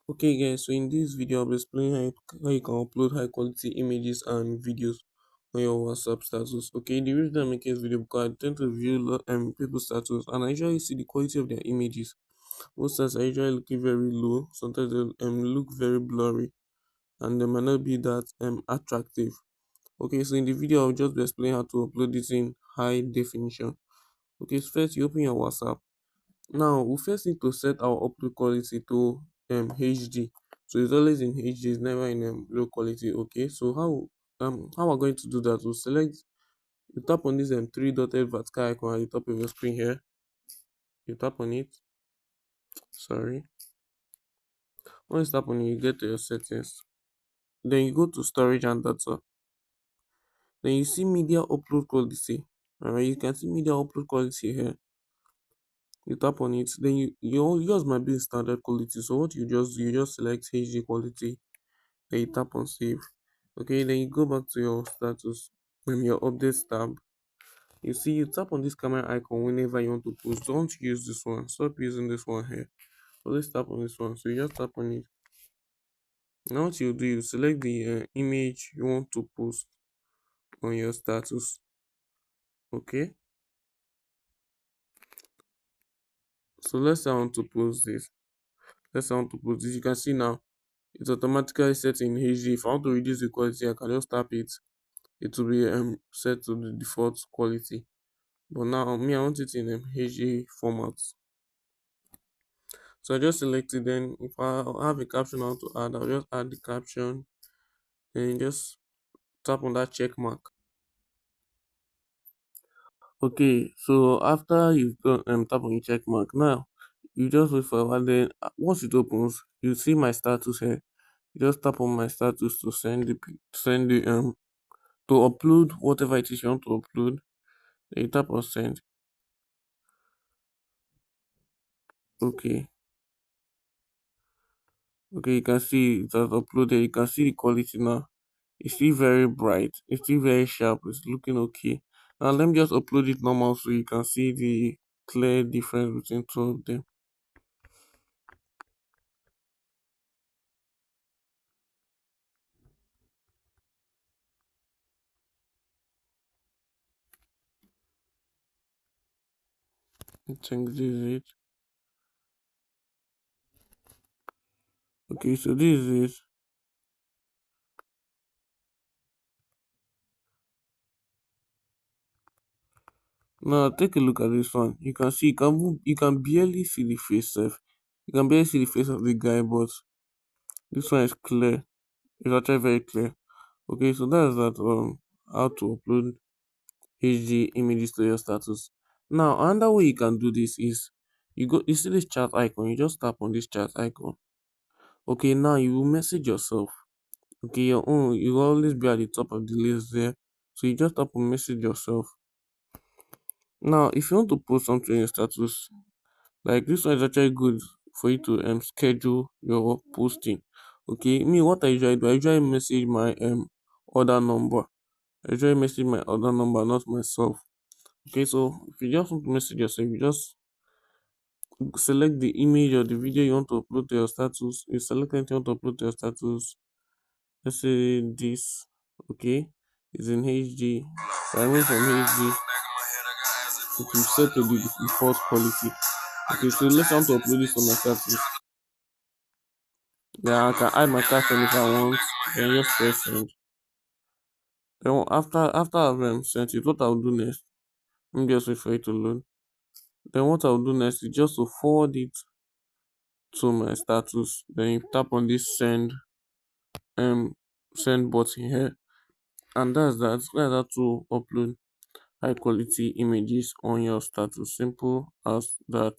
Okay guys, so in this video I'll be explaining how you can upload high quality images and videos on your WhatsApp status. Okay, the reason I'm making this video because I tend to view people's status and I usually see the quality of their images. Most times I usually looking very low, sometimes they look very blurry and they might not be that attractive. Okay, so in the video I'll just be explaining how to upload this in high definition. Okay, so first you open your WhatsApp. Now we first need to set our upload quality to HD. So it's always in HD, it's never in low quality. Okay, so how we're going to do that? We'll select, you tap on this three dotted vertical icon at the top of your screen here. You tap on it. Sorry. Once you tap on it, you get to your settings. Then you go to storage and data. Then you see media upload quality. Alright, you can see media upload quality here. You tap on it, then yours might be in standard quality. So what you just select HD quality, then you tap on save. Okay, then you go back to your status and your updates tab. You see, you tap on this camera icon whenever you want to post. Don't use this one, stop using this one here. So let's tap on this one. So you just tap on it. Now what you do, you select the image you want to post on your status. Okay, so let's say I want to post this. Let's say I want to post this. You can see now it's automatically set in HD. If I want to reduce the quality, I can just tap it. It will be set to the default quality. But now me, I want it in HD format. So I just select it. Then if I have a caption I want to add, I'll just add the caption. Then just tap on that check mark. Okay, so after you've done tap on the check mark, now you just wait for a while. Then once it opens, you see my status here. You just tap on my status to send the to upload whatever it is you want to upload. Then you tap on send. Okay. Okay, you can see it has uploaded. You can see the quality now. It's still very bright. It's still very sharp. It's looking okay. Now let me just upload it normal so you can see the clear difference between two of them. I think this is it. Okay, so this is it. Now take a look at this one. You can see you can barely see the face self. You can barely see the face of the guy, but this one is clear. It's actually very clear. Okay, so that's that how to upload HD images to your status. Now another way you can do this is you see this chat icon, you just tap on this chat icon. Okay, now you will message yourself. Okay, your own you will always be at the top of the list there. So you just tap on message yourself. Now if you want to post something in your status, like this one is actually good for you to schedule your posting. Okay, me what I usually do, I usually message my other number. I usually message my other number, not myself. Okay, so if you just want to message yourself, you just select the image or the video you want to upload to your status. You select anything you want to upload to your status. Let's say this. Okay, it's in HD. So I went from HD. It will set to the default quality. Okay, so let's want to upload this on my status. Yeah, I can add my caption if I want. Then just press send. Then after I've sent it, what I'll do next? Let me just wait for it to load. Then what I'll do next is just to forward it to my status. Then you tap on this um send button here, and that's how to upload high quality images on your status. Simple as that.